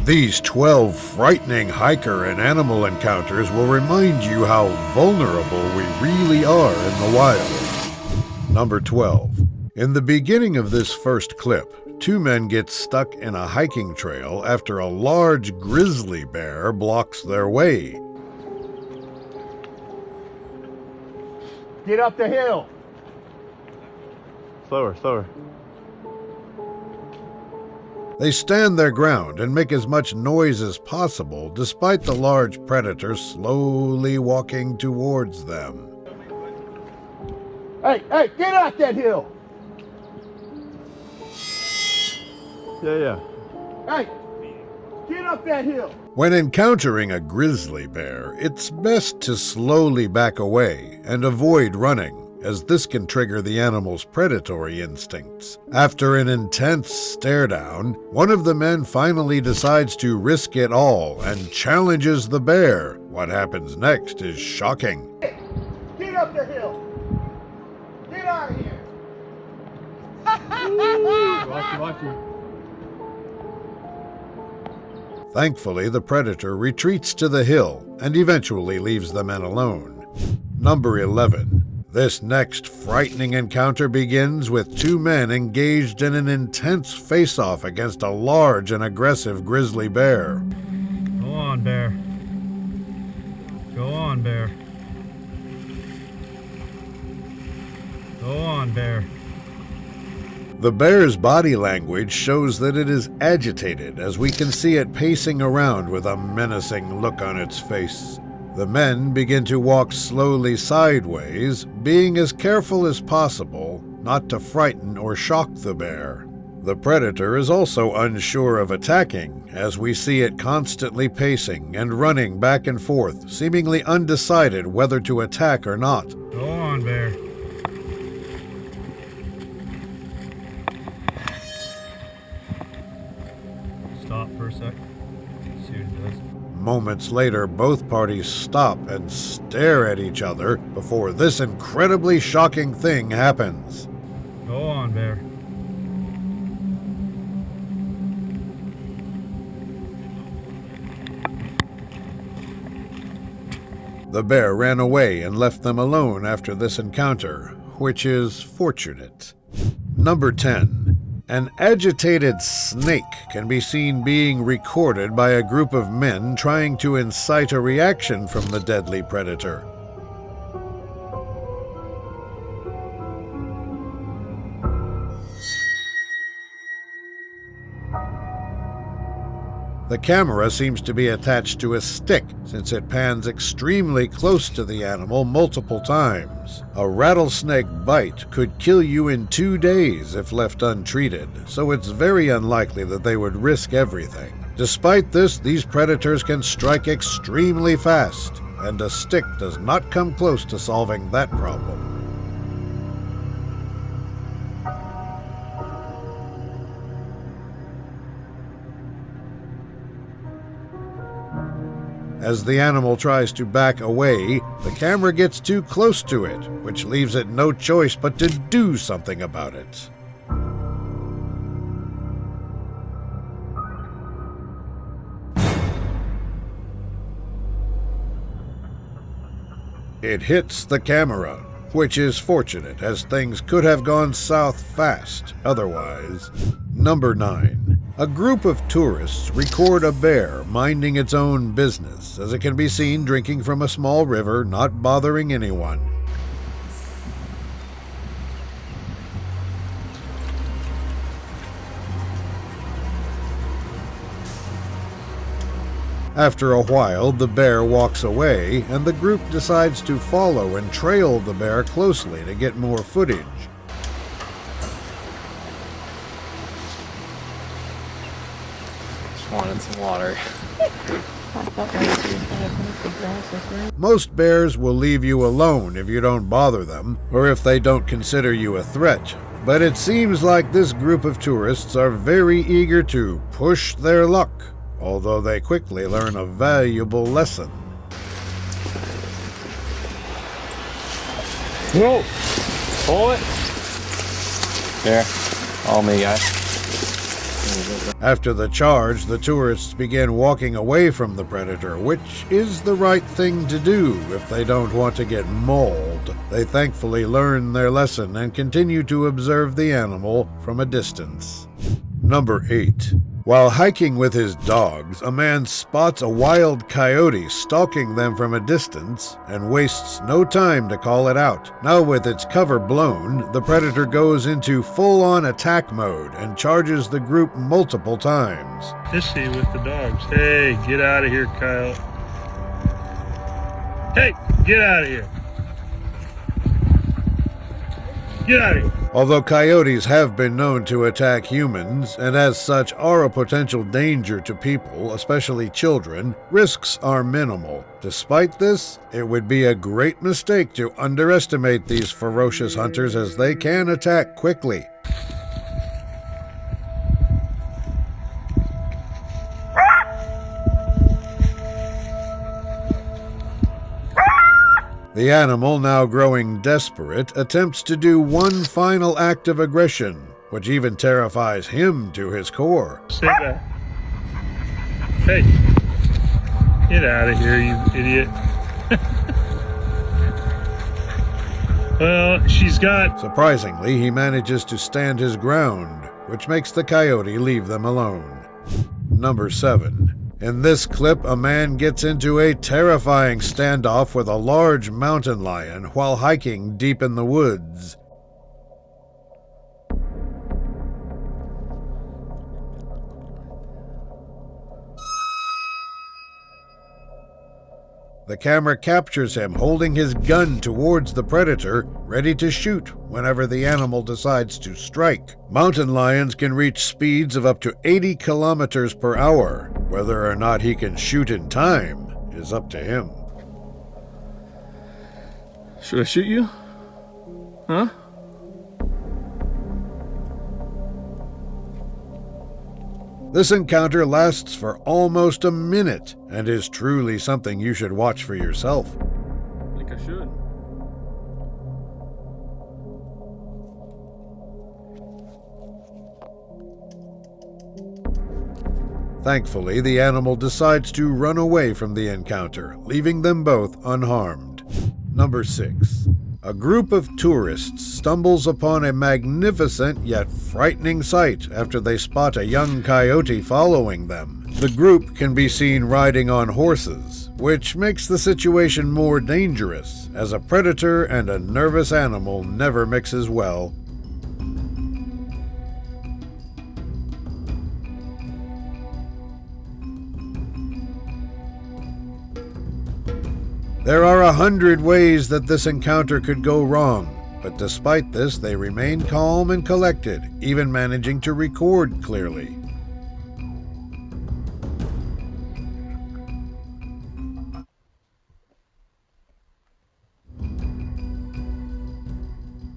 These 12 frightening hiker and animal encounters will remind you how vulnerable we really are in the wild. Number 12. In the beginning of this first clip, two men get stuck in a hiking trail after a large grizzly bear blocks their way. Get up the hill. Slower, slower. They stand their ground and make as much noise as possible despite the large predator slowly walking towards them. Hey, get out that hill. Yeah. Hey, get up that hill. When encountering a grizzly bear, it's best to slowly back away and avoid running, as this can trigger the animal's predatory instincts. After an intense stare down, one of the men finally decides to risk it all and challenges the bear. What happens next is shocking. Get up the hill. Get out of here. Watch you. Thankfully, the predator retreats to the hill and eventually leaves the men alone. Number 11. This next frightening encounter begins with two men engaged in an intense face-off against a large and aggressive grizzly bear. Go on, bear. Go on, bear. Go on, bear. The bear's body language shows that it is agitated, as we can see it pacing around with a menacing look on its face. The men begin to walk slowly sideways, being as careful as possible not to frighten or shock the bear. The predator is also unsure of attacking, as we see it constantly pacing and running back and forth, seemingly undecided whether to attack or not. Go on, bear. Stop for a sec. See what it does. Moments later, both parties stop and stare at each other before this incredibly shocking thing happens. Go on, bear. The bear ran away and left them alone after this encounter, which is fortunate. Number 10. An agitated snake can be seen being recorded by a group of men trying to incite a reaction from the deadly predator. The camera seems to be attached to a stick, since it pans extremely close to the animal multiple times. A rattlesnake bite could kill you in 2 days if left untreated, so it's very unlikely that they would risk everything. Despite this, these predators can strike extremely fast, and a stick does not come close to solving that problem. As the animal tries to back away, the camera gets too close to it, which leaves it no choice but to do something about it. It hits the camera, which is fortunate, as things could have gone south fast otherwise. Number 9. A group of tourists record a bear minding its own business, as it can be seen drinking from a small river, not bothering anyone. After a while, the bear walks away, and the group decides to follow and trail the bear closely to get more footage. Wanted some water. Most bears will leave you alone if you don't bother them, or if they don't consider you a threat. But it seems like this group of tourists are very eager to push their luck, although they quickly learn a valuable lesson. Whoa! Pull it! There. All me, guys. After the charge, the tourists begin walking away from the predator, which is the right thing to do if they don't want to get mauled. They thankfully learn their lesson and continue to observe the animal from a distance. Number 8. While hiking with his dogs, a man spots a wild coyote stalking them from a distance and wastes no time to call it out. Now with its cover blown, the predator goes into full-on attack mode and charges the group multiple times. Hissy with the dogs. Hey, get out of here, Kyle. Hey, get out of here. Get out of here. Although coyotes have been known to attack humans, and as such are a potential danger to people, especially children, risks are minimal. Despite this, it would be a great mistake to underestimate these ferocious hunters, as they can attack quickly. The animal, now growing desperate, attempts to do one final act of aggression, which even terrifies him to his core. Say that. Hey, get out of here, you idiot. Well, she's got... Surprisingly, he manages to stand his ground, which makes the coyote leave them alone. Number 7. In this clip, a man gets into a terrifying standoff with a large mountain lion while hiking deep in the woods. The camera captures him holding his gun towards the predator, ready to shoot whenever the animal decides to strike. Mountain lions can reach speeds of up to 80 kilometers per hour. Whether or not he can shoot in time is up to him. Should I shoot you? Huh? This encounter lasts for almost a minute and is truly something you should watch for yourself. I think I should. Thankfully, the animal decides to run away from the encounter, leaving them both unharmed. Number 6. A group of tourists stumbles upon a magnificent yet frightening sight after they spot a young coyote following them. The group can be seen riding on horses, which makes the situation more dangerous, as a predator and a nervous animal never mixes well. There are 100 ways that this encounter could go wrong, but despite this, they remain calm and collected, even managing to record clearly.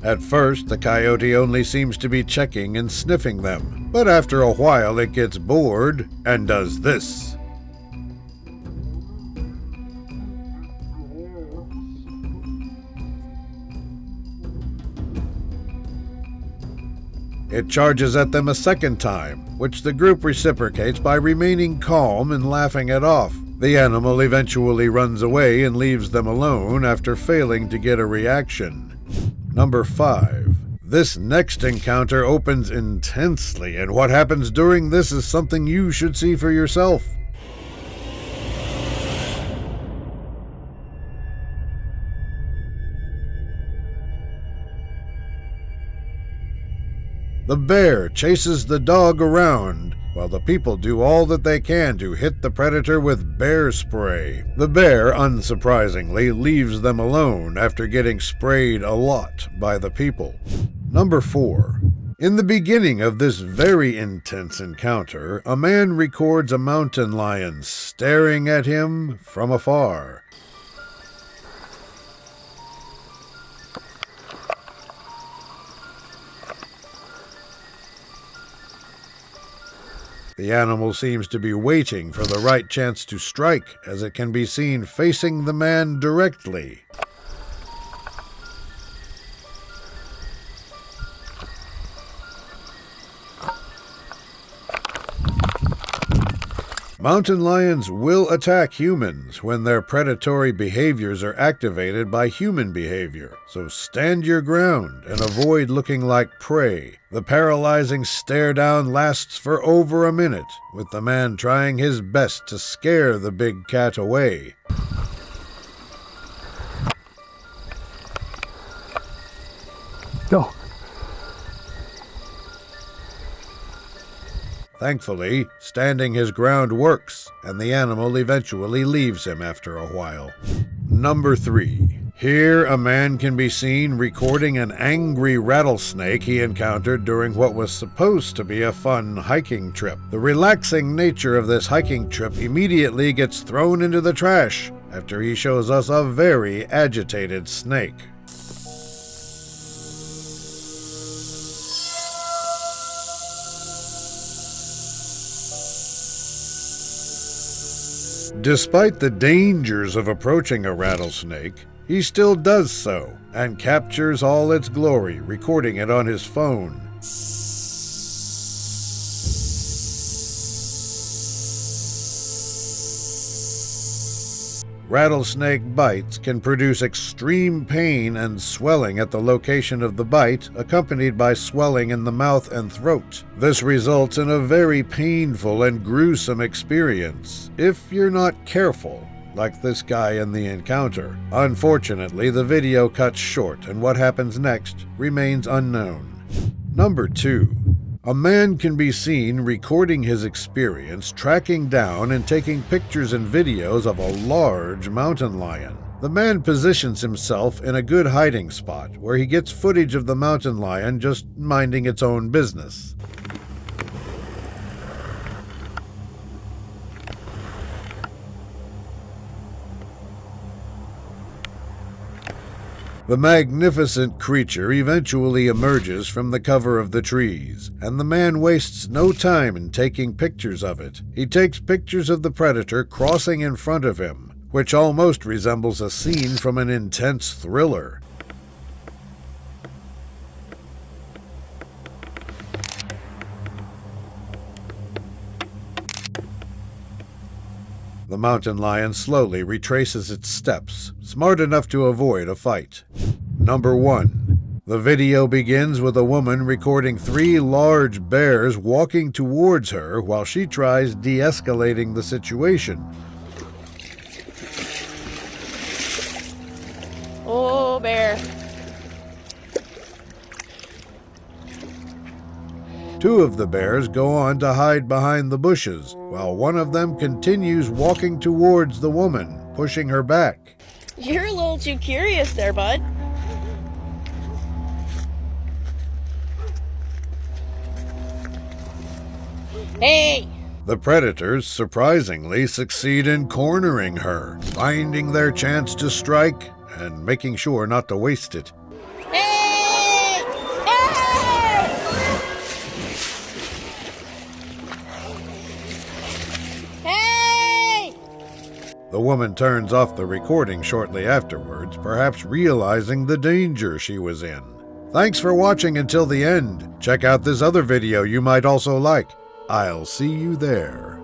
At first, the coyote only seems to be checking and sniffing them, but after a while it gets bored and does this. It charges at them a second time, which the group reciprocates by remaining calm and laughing it off. The animal eventually runs away and leaves them alone after failing to get a reaction. Number 5. This next encounter opens intensely, and what happens during this is something you should see for yourself. The bear chases the dog around, while the people do all that they can to hit the predator with bear spray. The bear, unsurprisingly, leaves them alone after getting sprayed a lot by the people. Number 4. In the beginning of this very intense encounter, a man records a mountain lion staring at him from afar. The animal seems to be waiting for the right chance to strike, as it can be seen facing the man directly. Mountain lions will attack humans when their predatory behaviors are activated by human behavior, so stand your ground and avoid looking like prey. The paralyzing stare down lasts for over a minute, with the man trying his best to scare the big cat away. Go. Thankfully, standing his ground works, and the animal eventually leaves him after a while. Number 3. Here, a man can be seen recording an angry rattlesnake he encountered during what was supposed to be a fun hiking trip. The relaxing nature of this hiking trip immediately gets thrown into the trash after he shows us a very agitated snake. Despite the dangers of approaching a rattlesnake, he still does so and captures all its glory, recording it on his phone. Rattlesnake bites can produce extreme pain and swelling at the location of the bite, accompanied by swelling in the mouth and throat. This results in a very painful and gruesome experience, if you're not careful, like this guy in the encounter. Unfortunately, the video cuts short, and what happens next remains unknown. Number 2. A man can be seen recording his experience, tracking down and taking pictures and videos of a large mountain lion. The man positions himself in a good hiding spot where he gets footage of the mountain lion just minding its own business. The magnificent creature eventually emerges from the cover of the trees, and the man wastes no time in taking pictures of it. He takes pictures of the predator crossing in front of him, which almost resembles a scene from an intense thriller. The mountain lion slowly retraces its steps, smart enough to avoid a fight. Number 1. The video begins with a woman recording 3 large bears walking towards her while she tries de-escalating the situation. Oh, bear. 2 of the bears go on to hide behind the bushes, while one of them continues walking towards the woman, pushing her back. You're a little too curious there, bud. Hey! The predators surprisingly succeed in cornering her, finding their chance to strike and making sure not to waste it. Hey! Hey! Hey! The woman turns off the recording shortly afterwards, perhaps realizing the danger she was in. Thanks for watching until the end. Check out this other video you might also like. I'll see you there.